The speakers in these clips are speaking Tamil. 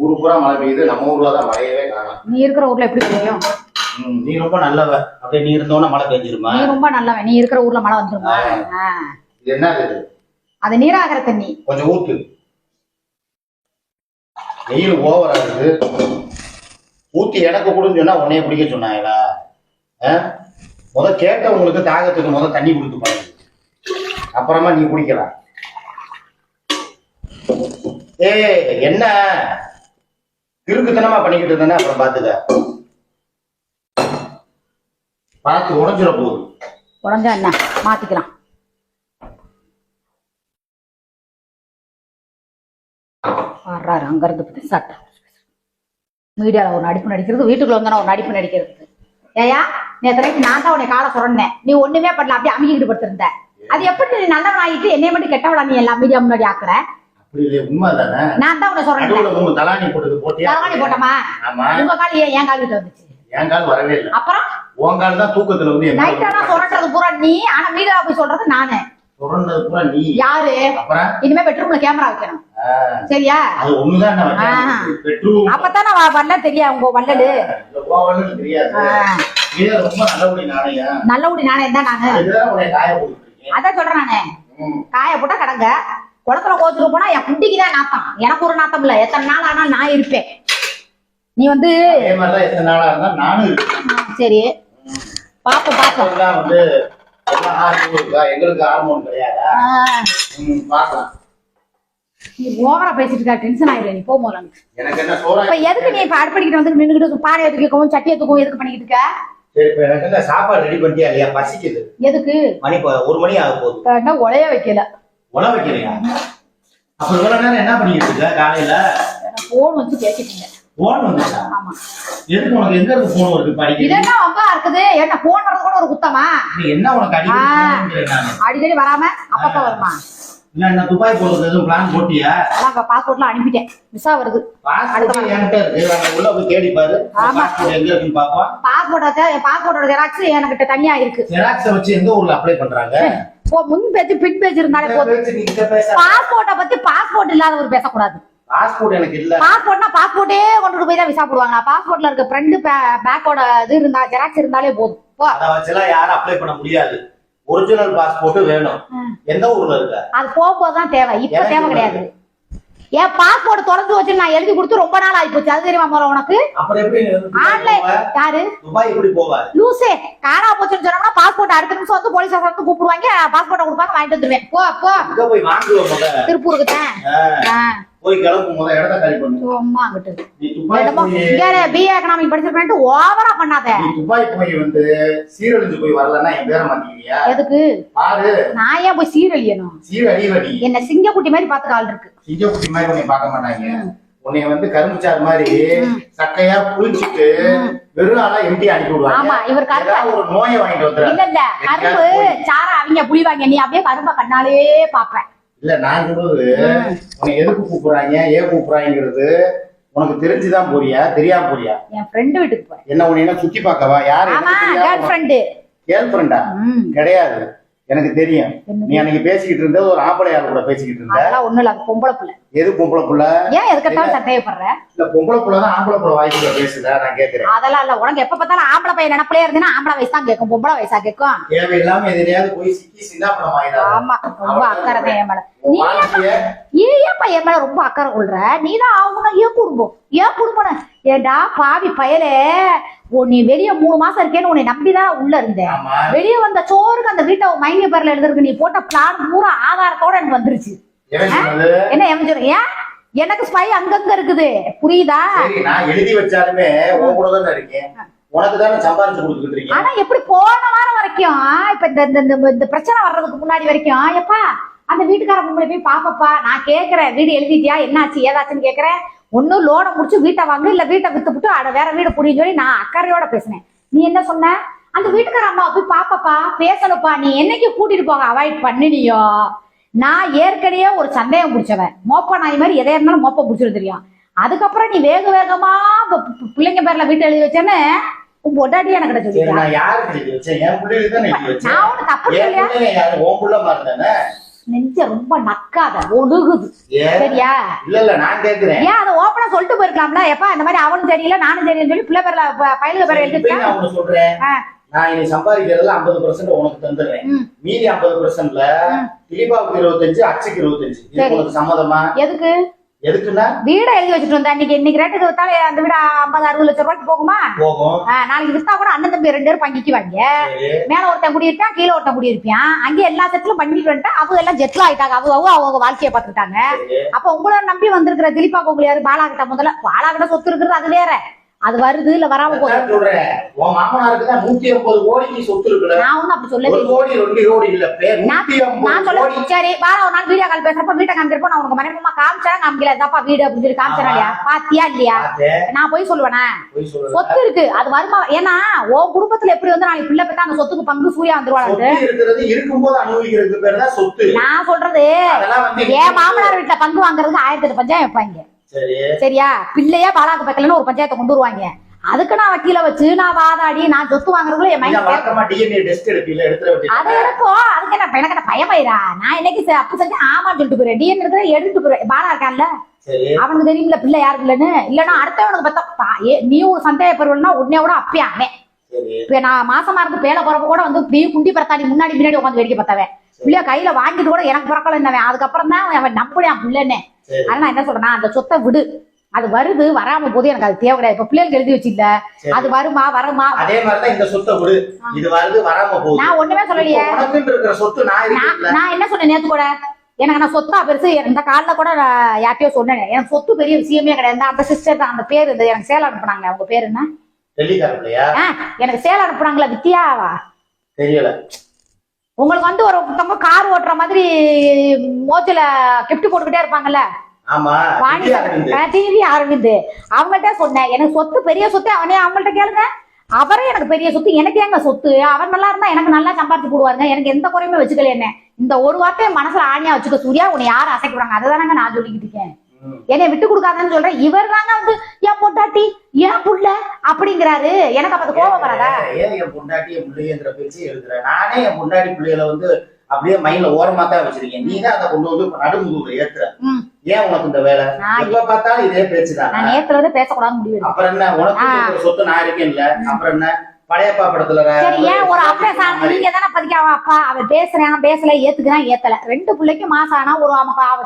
ஊரு பூரா மழை பெய்யுது, நம்ம ஊர்லதான் மழையவே காணோம். நீ இருக்கிற ஊர்ல எப்படி பெய்யும்? நீ ரொம்ப நல்லவ, அப்படியே நீ இருந்தோன்னா மழை பெஞ்சிருமா? நீ ரொம்ப நல்லவன், நீ இருக்கிற ஊர்ல மழை வந்துருமா? இது என்னது? அது நீராகிற தண்ணி. கொஞ்சம் ஊத்து. வெயில் ஓவர் ஆகுது, ஊத்தி எனக்கு கொடுன்னு சொன்னா உன்னைய குடிக்க சொன்னாங்களா? கேட்டவங்களுக்கு தாகத்துக்கு தண்ணி கொடுத்து பாருங்க, அப்புறமா நீ குடிக்கலாம். என்ன இருக்குத்தனமா பண்ணிக்கிட்டு இருந்தேன்னா அப்புறம் பாத்துக்க, பார்த்து உடஞ்சிட போகுது. உடஞ்சா என்ன மாத்திக்கலாம். வர்றாரு அங்க இருந்து சட்டை மீடியால ஒரு நடிப்பு நடிக்கிறது, வீட்டுக்குள்ள வந்தா ஒரு நடிப்பு நடிக்கிறது. ஏயா நேற்று நான் தான் உன்னை காலை சொன்னேன், நீ ஒண்ணுமே பண்ணல, அப்படியே அமைக்கிட்டு படுத்திருந்த. அது எப்படி நீ நல்லவன் ஆகிட்டு என்னைய மட்டும் கெட்டவளா நீ எல்லாம் மீடியா முன்னாடி ஆக்குற? நான் தான் உன்னை சொல்றேன். தலாணி போட்டமா உங்க கால் என் கால் கிட்ட வந்துச்சு. என் கால் வரவே இல்லை. அப்புறம் உன் கால் தான் தூக்கத்துல வந்து நைட் ஆனா சொல்றது பூரா நீ, ஆனா மீடியா போய் சொல்றது நானு. சொல்றது பூரா நீ யாரு? இனிமே பெட்ரூம்ல கேமரா வைக்கணும், சரியா? அது ஒண்ணுதான் பெட்ரூம். அப்பதான் வல்ல தெரியா உங்க வல்லடு தெரியாது. ரொம்ப நல்லபடி நானே தான் நானு. அதான் சொல்றேன் நானு, காய போட்டா கடங்க குளத்துல கோச்சுட்டு போனா என் குட்டிக்குதான் நாத்தம், எனக்கு ஒரு நாத்தம் இல்ல. எத்தனை நாள் ஆனா நான் இருப்பேன், நீ வந்து எத்தனை நாளா இருந்தா நானும் சரி பாப்போம் பாப்போம். எங்களுக்கு ஹார்மோன் கிடையாதா? பாக்கலாம். நீ ஓவரா பேசிட்டு இருக்கா, டென்ஷன் ஆயிடுற. நீ போக எனக்கு என்ன சோறா? இப்ப எதுக்கு நீ இப்ப அடுப்படிக்கிட்டு வந்து நின்னுக்கிட்டு பானை எடுத்துக்கவும் சட்டி எடுத்துக்கவும் எதுக்கு பண்ணிக்கிட்டு இருக்க? சரி, இப்ப எனக்கு என்ன சாப்பாடு ரெடி பண்ணிட்டியா இல்லையா? பசிக்குது. எதுக்கு? மணி 1 மணி ஆக போகுது. உலைய வைக்கல. உல வைக்கலையா? அப்ப இவ்வளவு நேரம் என்ன பண்ணிக்கிட்டு இருக்க? காலையில போன் வச்சு பேசிட்டீங்க. போன் வந்துச்சா? ஆமா. எதுக்கு உனக்கு எங்க இருக்கு போன் வருது? படிக்க இதென்ன வம்பா இருக்குது? என்ன போன் வரது கூட ஒரு குத்தமா? நீ என்ன உனக்கு அடிக்கடி வராம அப்பப்ப வருமா? இல்ல என்ன துபாய் போறது எதுவும் பிளான் போட்டியா? அதான் பாஸ்போர்ட்லாம் அனுப்பிட்டேன், விசா வருது. பாஸ்போர்ட் என்கிட்ட இருக்கு, அங்க உள்ள போய் தேடி பாரு. பாஸ்போர்ட் எங்க இருக்குன்னு பாப்போம். பாஸ்போர்ட்டோட ஜெராக்ஸ் என்கிட்ட தனியா இருக்கு. ஜெராக்ஸ் வச்சு எந்த ஊர்ல அப்ளை பண்றாங்க? முன் பேஜ் பின் பேஜ் இருந்தாலே போதும். பாஸ்போர்ட்ட பத்தி பாஸ்போர்ட் இல்லாதவர் பேசக்கூடாது. பாஸ்போர்ட் எனக்கு இல்ல. பாஸ்போர்ட்னா பாஸ்போர்ட்டே கொண்டு போய் தான் விசா போடுவாங்க. பாஸ்போர்ட்ல இருக்க ஃப்ரண்ட் பேக்கோட இது இருந்தா ஜெராக்ஸ் இருந்தாலே போதும். அத வச்செல்லாம் யாரும் அப்ளை பண்ண முடியாது. ஒரிஜினல் பாஸ்போர்ட் வேணும். எந்த ஊர்ல இருக்க? அது போகும்போதுதான் தேவை, இப்ப தேவை கிடையாது. என் பாஸ்போர்ட் தொலைஞ்சு வச்சு நான் எழுதி கொடுத்து ரொம்ப நாள் ஆகி போச்சு, அது தெரியுமா முதல்ல உனக்கு? அப்புறம் எப்படி ஆன்லைன் யாரு துபாய் எப்படி போவா? லூசே காணா போச்சுன்னு சொன்னோம்னா பாஸ்போர்ட் அடுத்த நிமிஷம் வந்து போலீஸ் வந்து கூப்பிடுவாங்க, பாஸ்போர்ட்டை கொடுப்பாங்க, வாங்கிட்டு வந்துருவேன். போ போ போய் வாங்குவோம். திருப்பூருக்கு தான் போய் கிளம்பு, முதல்ல இடத்த காலி பண்ணு. அம்மா அங்கிட்டு பிஏ எக்கனாமிக் படிச்சிருக்கேன் ஓவரா பண்ணாத. நீ துபாய் போய் வந்து சீரழிஞ்சு போய் வரலன்னா என் பேரை மாத்திக்கிறியா? எதுக்கு பாரு, நான் ஏன் போய் சீரழியணும்? சீரழிவடி என்ன சிங்கக்குட்டி மாதிரி பாத்துக்க ஆள் இருக்கு. சிங்கக்குட்டி மாதிரி உன்னை பார்க்க மாட்டாங்க. உன்னை வந்து கரும்புச்சாறு மாதிரி சக்கையா புளிச்சுட்டு வெறும் ஆளா எம்டி அனுப்பி விடுவாங்க. ஆமா, இவர் கரும்பு ஒரு நோயை வாங்கிட்டு வந்துடுறாரு. இல்ல இல்ல கரும்பு சாரா அவங்க புளிவாங்க, நீ அப்படியே கரும்பா கண்ணாலே பாப்பேன். இல்ல நான் சொல்றது, உன்னை எதுக்கு கூப்பிடுறாங்க ஏன் கூப்பிடுறாங்கிறது உனக்கு தெரிஞ்சுதான் போறியா தெரியாம போறியா? என் ஃப்ரெண்டு வீட்டுக்கு போறேன். என்ன உன்னை என்ன சுத்தி பார்க்கவா? யாரு? Girl friend. கேர்ள் ஃப்ரெண்டா? கிடையாது, எனக்கு தெரியும். நீ அன்னைக்கு பேசிக்கிட்டு இருந்த ஒரு ஆம்பளை ஆள் கூட பேசிக்கிட்டு இருந்த. அதெல்லாம் ஒண்ணும் இல்ல, பொம்பளை புள்ள. எது பொம்பளை புள்ள? ஏன் எதுக்கட்டாலும் சந்தேகப்படுற? இல்ல பொம்பளை புள்ளதான் ஆம்பளை புள்ள வாய்க்குள்ள பேசுதா? நான் கேக்குறேன். அதெல்லாம் இல்ல, உனக்கு எப்ப பார்த்தாலும் ஆம்பளை பையன் நினைப்பிலே இருந்தீங்கன்னா ஆம்பளை வயசு தான் கேட்கும், பொம்பளை வயசா கேட்கும். தேவையில்லாம எதிரையாவது போய் சிக்கி சின்னாப்படம் ஆயிடாது. ஆமா, ரொம்ப அக்கறை தான் என் மேல. நீ ஏன் பையன் மேல ரொம்ப அக்கறை கொள்ற? நீதான் அவங்க ஏன் குடும்பம் ஏண்டா பாவி பயலே. நீ வெளியே 3 மாசம் இருக்கேன்னு உன்னை நம்பிதான் உள்ள இருந்தேன். வெளியே வந்த சோறுக்கு அந்த வீட்டை மைங்க பேர்ல எழுதிருக்கு. நீ போட்ட பிளான் பூரா ஆதாரத்தோட எனக்கு வந்துருச்சு. என்ன எவன் ஏன் எனக்கு ஸ்பை அங்கங்க இருக்குது, புரியுதா? நான் எழுதி வச்சாலுமே உன் கூட தானே இருக்கேன், உனக்கு தானே சம்பாதிச்சு கொடுத்துட்டு இருக்கேன். ஆனா எப்படி போன வாரம் வரைக்கும் இப்ப இந்த பிரச்சனை வர்றதுக்கு முன்னாடி வரைக்கும் எப்பா அந்த வீட்டுக்கார பொம்பளை போய் பாப்பப்பா நான் கேக்குறேன், வீடு எழுதிட்டியா என்னாச்சு ஏதாச்சுன்னு கேக்குறேன். ஒன்னும் லோட முடிச்சு வீட்டை வாங்க, இல்ல வீட்டை வித்து விட்டு அட வேற வீடு புடின்னு சொல்லி நான் அக்கறையோட பேசினேன். நீ என்ன சொன்ன? அந்த வீட்டுக்கார அம்மா போய் பாப்பப்பா பேசணுப்பா, நீ என்னைக்கு கூட்டிட்டு போக அவாய்ட் பண்ணினியோ? நான் ஏற்கனவே ஒரு சந்தேகம் பிடிச்சவன், மோப்ப நாய் மாதிரி எதையா இருந்தாலும் மோப்ப பிடிச்சிரு தெரியும். அதுக்கப்புறம் நீ வேக வேகமா பிள்ளைங்க பேர்ல வீட்டு எழுதி வச்சேன்னு உன் பொட்டாட்டி எனக்கு சொல்லி. நான் யாருக்கு எழுதி வச்சேன்? என் பிள்ளைகளுக்கு தான் எழுதி வச்சேன். நான் ஒண்ணு தப்பு இல்லையா? நெஞ்ச ரொம்ப நக்காத ஒழுகுது. சரியா? இல்ல நான் கேக்குறேன். ஏன் அதை ஓப்பனா சொல்லிட்டு போயிருக்கலாம்ல? எப்பா இந்த மாதிரி அவனும் தெரியல நானும் தெரியல சொல்லி பிள்ளை பேர்ல பயிலுக பேர் எழுதிருக்கேன். நான் ஒண்ணு சொல்றேன், நான் இனி சம்பாதிக்கிறதுல 50% உனக்கு தந்துடுறேன். மீதி 50%ல திலீபாவுக்கு 25, அச்சுக்கு 25. இது உனக்கு சம்மதமா? எதுக்கு? எதுக்குன்னா வீட எழுதி வச்சுட்டு வந்தா இன்னைக்கு ரேட்டுக்கு வித்தாலே அந்த வீட 50-60 லட்சம் ரூபாய்க்கு போகுமா? போகும். நாளைக்கு வித்தா கூட அண்ணன் தம்பி 2 பேரும் பங்கிக்குவாங்க. மேல ஒருத்தன் குடியிருப்பான், கீழே ஒருத்தன் குடியிருப்பான். அங்கேயே எல்லா செட்டிலும் பண்ணிட்டு வந்துட்டா அவங்க எல்லாம் ஜெட்ல ஆயிட்டாங்க. அவங்க வாழ்க்கையை பார்த்துக்கிட்டாங்க. அப்ப உங்களை நம்பி வந்திருக்கிற திலீபா கோகுல் யாரு? பாலா கிட்ட. முதல்ல பாலா கிட்ட சொத்து இருக்கிறது அது வேற, அது வருது இல்ல வராம போகுது. சொல்றேன், உன் மாமனாருக்கு தான் 150 கோடிக்கு சொத்து இருக்குல்ல. நான் ஒன்னும் அப்படி சொல்லவே 1 கோடி 2 கோடி இல்ல, 150 கோடி. சரி பாலா ஒரு நாள் வீடியோ கால் பேசுறப்ப வீட்டை காமிக்கிறப்ப நான் உனக்கு மனைவிமா காமிச்சேன் காமிக்கல இதாப்பா வீடு அப்படின்னு சொல்லி காமிச்சேன் இல்லையா? பாத்தியா இல்லையா? நான் போய் சொல்லுவேனா? சொத்து இருக்கு அது வருமா? ஏன்னா உன் குடும்பத்துல எப்படி வந்து நாளைக்கு பிள்ளை பெற்றா அந்த சொத்துக்கு பங்கு சூயா வந்துருவாங்க. இருக்கும்போது அனுபவிக்கிறதுக்கு பேர் தான் சொத்து. நான் சொல்றது ஏன் மாமனார் வீட்டுல பங்கு வாங்குறதுக்கு 1008 பஞ்சாயம் வைப்பாங்க. சரியா? பிள்ளையா பாலாக்கு பக்கலன்னு ஒரு பஞ்சாயத்தை கொண்டு வருவாங்க. அதுக்கு நான் வக்கீல வச்சு நான் வாதாடி நான் சொத்து வாங்குறதுக்குள்ள என் மைண்ட் அதை எடுப்போம். அதுக்கு எனக்கு பயமாயிரா? நான் இன்னைக்கு அப்பு செஞ்சு ஆமான்னு சொல்லிட்டு போறேன். டிஎன் எடுத்துட்டு போறேன். பாலா இருக்கான்ல, அவனுக்கு தெரியுமில்ல பிள்ளை யாருக்கு இல்லன்னு. இல்லன்னா அடுத்தவனுக்கு பார்த்தா நீ ஒரு சந்தேகப்படுவா உடனே கூட அப்பயாமே. இப்ப நான் மாசமா இருந்து பேல போறப்ப கூட வந்து இப்படி குண்டி பரத்தாடி முன்னாடி முன்னாடி உட்காந்து வேடிக்கை பார்த்தவன். பிள்ளைய கையில வாங்கிட்டு கூட எனக்கு பிறக்கல என்னவன். அதுக்கப்புறம் தான் அவன் நம்பினான் பிள்ளைன்னு. அதனால நான் என்ன சொல்றேன்னா, அந்த சொத்தை விடு. அது வருது வராம போது எனக்கு அது தேவை கிடையாது. இப்ப பிள்ளைகளுக்கு எழுதி வச்சுல அது வருமா வருமா? அதே மாதிரிதான் இந்த சொத்தை விடு. இது வருது வராம போகுது. நான் ஒண்ணுமே சொல்லலையே. நான் என்ன சொன்னேன் நேத்து கூட, எனக்கு நான் சொத்தா பெருசு. இந்த காலைல கூட யார்ட்டையோ சொன்னேன், எனக்கு சொத்து பெரிய விஷயமே கிடையாது. அந்த சிஸ்டர் தான், அந்த பேரு எனக்கு சேலை அனுப்புனாங்க. அவங்க பேரு என்ன? எனக்கு சேலை அனுப்புனாங்களா? வித்தியாவா தெரியல. உங்களுக்கு வந்து ஒருத்தவங்க கார் ஓட்டுற மாதிரி மோச்சில கிஃப்ட் போட்டுக்கிட்டே இருப்பாங்கல்ல, டிவி அரவிந்த். அவங்கள்ட்ட சொன்னேன் எனக்கு சொத்து பெரிய சொத்து. அவனே அவங்கள்ட்ட கேளுங்க, அவரே எனக்கு பெரிய சொத்து. எனக்கு ஏங்க சொத்து? அவர் நல்லா இருந்தா எனக்கு நல்லா சம்பாதிச்சு போடுவாருங்க. எனக்கு எந்த குறையுமே வச்சுக்கல. என்ன இந்த ஒரு வார்த்தையை மனசுல ஆணியா வச்சுக்க சூர்யா, உன்னை யாரும் அசைக்கிறாங்க? அதுதானங்க நான் சொல்லிக்கிட்டு இருக்கேன். என்னை விட்டு கொடுக்காதன்னு சொல்றேன். இவர் தாங்க வந்து என் பொண்டாட்டி ஏன் புள்ள அப்படிங்கிறாரு. எனக்கு அப்ப கோபம் வராதா? ஏன் என் பொண்டாட்டி என் பிள்ளைங்கிற பேச்சு எழுதுறேன். நானே என் பொண்டாட்டி பிள்ளைகளை வந்து அப்படியே மைண்ட்ல ஓரமா தான் வச்சிருக்கேன். நீ தான் அதை கொண்டு வந்து நடுமுதுகுல ஏத்துற. ஏன் உனக்கு இந்த வேலை? எப்ப பார்த்தாலும் இதே பேச்சுதான். நான் நேத்துல இருந்து பேசக்கூடாது முடிவு. அப்புறம் என்ன, உனக்கு சொத்து நான் இருக்கேன் இல்ல? அப்புறம் என்ன, படையப்பா படத்துல ஏன் ஒரு அப்பா நீங்க தானே பதிக்காவா? அப்பா அவன் பேசுறான் பேசல, ஏத்துக்கிறான் ஏத்தல. 2 பிள்ளைக்கு மாசம் ஆனா ஒரு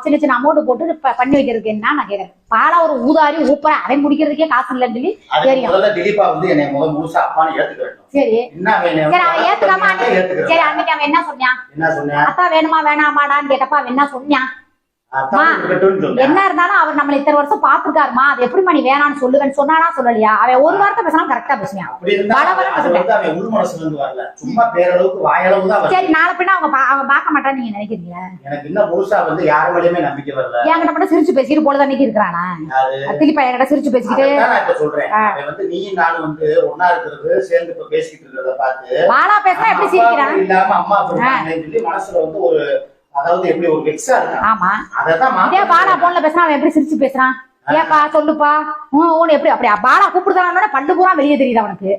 சின்ன சின்ன அமௌண்ட் போட்டு பண்ணி வைக்கிறதுக்கு என்ன நான் கேக்குறேன். பாலா ஒரு ஊதாரி ஊப்பற அவன் முடிக்கிறதுக்கே காசு இல்லன்னு சொல்லி தெரியும். திலீபா வந்து என்னை முழுசா அப்பான்னு ஏத்துக்கிறேன். சரி சரி அவன் ஏத்துக்காம சரி அன்னைக்கு அவன் என்ன சொன்னான்? அப்பா வேணுமா வேணாமாடான்னு கேட்டப்பா அவன் என்ன சொன்னான்? என்ன இருந்தாலும் அவர் நம்மள இத்தனை வருஷம் பாத்துருக்காருமா, அது எப்படி நீ வேணான்னு சொல்லுவேன்னு சொன்னானா சொல்லலையா? அவன் ஒரு வார்த்தை பேசினாலும் கரெக்டா பேசுவான். சரி நாளை பின்ன அவங்க பார்க்க மாட்டான்னு நீங்க நினைக்கிறீங்களா? எனக்கு இன்னும் முழுசா வந்து யார் மேலயுமே நம்பிக்கை வரல. என்கிட்ட மட்டும் சிரிச்சு பேசிட்டு போலதான் நிக்கிறானா? திருப்பி என்கிட்ட சிரிச்சு பேசிக்கிட்டு சொல்றேன். வந்து நீ நானும் வந்து ஒன்னா இருக்கிறது சேர்ந்து இப்ப பேசிக்கிட்டு இருக்கிறத பார்த்து பாலா பேசினா எப்படி சிரிக்கிறான்? இல்லாம அம்மா சொல்லி மனசுல வந்து ஒரு அதாவது எப்படி ஒரு வெக்ஸா இருக்கு. ஆமா அததான் இதே பாலா போன்ல பேசுறான். அவன் எப்படி சிரிச்சு பேசுறான்? ஏப்பா சொல்லுப்பா ஊன்னு எப்படி அப்படியா பாலா கூப்பிடுறானோட பல்லு பூரா வெளியே தெரியுது அவனுக்கு.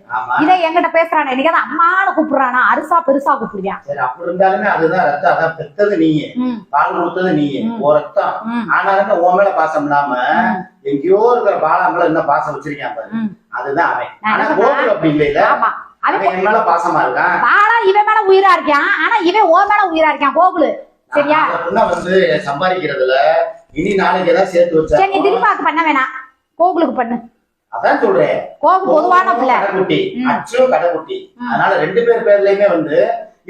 இதே என்கிட்ட பேசுறானே இன்னைக்கு அம்மானு கூப்பிடுறானா, அரிசா பெருசா கூப்பிடுவான். சரி அப்படி இருந்தாலுமே அதுதான் ரத்தம். அதான் பெத்தது நீயே, பால் கொடுத்தது நீயே, ஒரு ரத்தம். ஆனாலுமே உன் மேல பாசம் இல்லாம எங்கேயோ இருக்கிற பாலா மேல என்ன பாசம் வச்சிருக்கான் பாரு, அதுதான் அவன். ஆனா கோகுல் அப்படி இல்ல. அவன் என் மேல பாசமா இருக்கான். பாலா இவன் மேல உயிரா இருக்கான். ஆனா இவன் ஓ மேல உயிரா இருக்கான் கோகுல். சரியா? வந்து சம்பாதிக்கிறதுல இனி நாளைக்கு ஏதாவது சேர்த்து வச்சா சரி நீ திலீபாக்கு பண்ண வேணாம், கோகுலுக்கு பண்ணு. அதான் சொல்றேன். கோகு பொதுவான பிள்ளை, கடைக்குட்டி அச்சும் கடைக்குட்டி. அதனால 2 பேர் பேர்லயுமே வந்து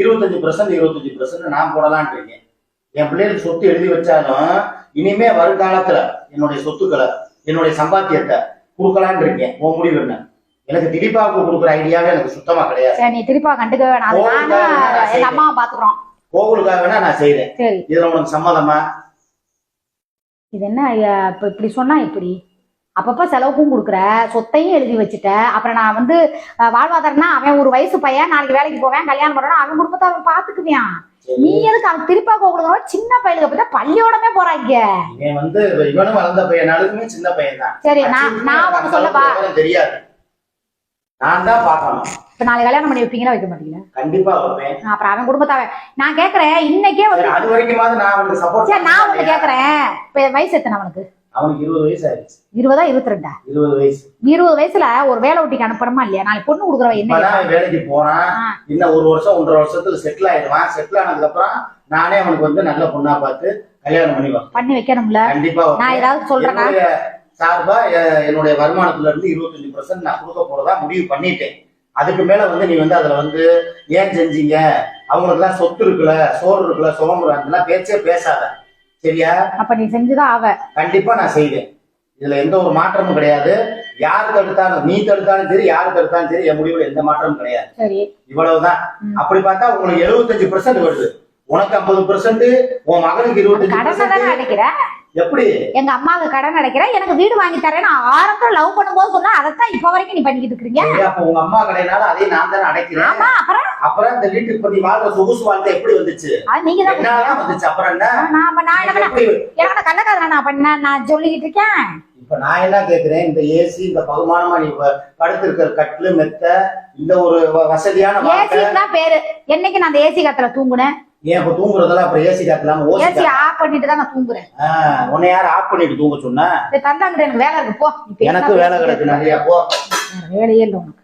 25% நான் போடலான்னு இருக்கேன். என் பிள்ளைகளுக்கு சொத்து எழுதி வச்சாலும் இனிமே வருங்காலத்துல என்னுடைய சொத்துக்களை என்னுடைய சம்பாத்தியத்தை கொடுக்கலான்னு இருக்கேன். உன் முடிவு என்ன? எனக்கு திலீபாவுக்கு கொடுக்குற ஐடியாவே எனக்கு சுத்தமா கிடையாது. சரி நீ திலீபா கண்டுக்க வேணாம், எங்க அம்மாவை பாத்துக்கிறோம். கோகுலுக்காக வேணா நான் செய்யறேன். இதுல உனக்கு சம்மதமா? இது என்ன இப்படி சொன்னா இப்படி அப்பப்ப செலவுக்கும் கொடுக்குற, சொத்தையும் எழுதி வச்சுட்ட. அப்புறம் நான் வந்து வாழ்வாதாரம்னா அவன் ஒரு வயசு பையன், நாளைக்கு வேலைக்கு போவேன், கல்யாணம் பண்ணணும், அவன் குடும்பத்தை அவன் பாத்துக்குவியான். நீ எதுக்கு அவன் திருப்பா கொடுக்கணும்? சின்ன பையனுக்கு பார்த்தா பள்ளியோடமே போறாங்க. இவன் வந்து இவனும் வளர்ந்த பையனாலுமே சின்ன பையன் தான். சரி நான் ஒண்ணு சொல்லவா? தெரியாது, நான் தான் பாக்கணும். இப்ப நாளைக்கு கல்யாணம் பண்ணி வைப்பீங்களா வைக்க மாட்டீங்களா? கண்டிப்பா வைப்பேன். அப்புறம் அவன் குடும்பத்தாவ நான் கேக்குறேன் இன்னைக்கே வந்து அது வரைக்குமாவது நான் அவனுக்கு சப்போர்ட். சரி நான் ஒண்ணு கேக்குறேன், இப்ப வயசு எத்தனை அவனுக்கு? அவனுக்கு 20 வயசு ஆயிடுச்சு. 20ஆ 22ஆ? 20 வயசு. 20 வயசுல ஒரு வேலை ஒட்டிக்கு அனுப்பணுமா இல்லையா? நாளைக்கு பொண்ணு கொடுக்குறவ என்ன வேலைக்கு போறான், இன்னும் 1 வருஷம் 1.5 வருஷத்துல செட்டில் ஆயிடுவான். செட்டில் ஆனதுக்கு அப்புறம் நானே அவனுக்கு வந்து நல்ல பொண்ணா பார்த்து கல்யாணம் பண்ணி வைக்கணும்ல. கண்டிப்பா நான் ஏதாவது சொல்றேன்னா சார்பா என்னுடைய வருமானத்துல இருந்து 25% நான் கொடுக்க போறதா முடிவு பண்ணிட்டேன். அதுக்கு மேல வந்து நீ வந்து அதுல வந்து ஏன் செஞ்சீங்க, அவங்களுக்கு எல்லாம் சொத்து இருக்குல்ல, சோறு இருக்குல்ல, சுகமுறை அதெல்லாம் பேச்சே பேசாத, சரியா? அப்ப நீ செஞ்சுதான் ஆவ. கண்டிப்பா நான் செய்வேன். இதுல எந்த ஒரு மாற்றமும் கிடையாது. யாரு தடுத்தாலும், நீ தடுத்தாலும் சரி, யாரு தடுத்தாலும் சரி, என் முடிவுல எந்த மாற்றமும் கிடையாது. சரி, இவ்வளவுதான். அப்படி பார்த்தா உங்களுக்கு 75% வருது, உனக்கு 50%, உன் மகனுக்கு 25%. அடைக்கிற எப்படி? எங்க அம்மாவுக்கு கடன் அடைக்கிற, எனக்கு வீடு வாங்கி தரேன். நான் ஆரம்பத்துல லவ் பண்ணும்போது சொன்னா அதைத்தான் இப்ப வரைக்கும் நீ பண்ணிக்கிட்டு இருக்கீங்க. அப்ப உங்க அம்மா கடைனால அதே நான் தானே அடைக்கிறேன். ஆமா, அப்புறம் இந்த வீட்டுக்கு இப்ப நீ வாழ்ற சொகுசு வாழ்க்கை எப்படி வந்துச்சு? நீங்க தான் வந்துச்சு. அப்புறம் என்ன எனக்கு கள்ளக்காதல நான் பண்ண நான் சொல்லிக்கிட்டு இருக்கேன். இப்ப நான் என்ன கேக்குறேன், இந்த ஏசி, இந்த பகுமானமா நீ படுத்து இருக்கிற கட்டிலு மெத்த, இந்த ஒரு வசதியான ஏசி தான் பேரு. என்னைக்கு நான் அந்த ஏசி காத்துல தூங்குனேன்? ஏன் இப்ப தூங்குறதெல்லாம் அப்புறம் ஏசி காத்தலாம? ஏசி ஆஃப் பண்ணிட்டு தான் நான் தூங்குறேன். உன்னை யார் ஆஃப் பண்ணிட்டு தூங்க சொன்னா? தந்தாங்கிட்ட எனக்கு வேலை இருக்கு, போ. எனக்கு வேலை கிடக்கு நிறைய, போ. வேலையே இல்லை உனக்கு.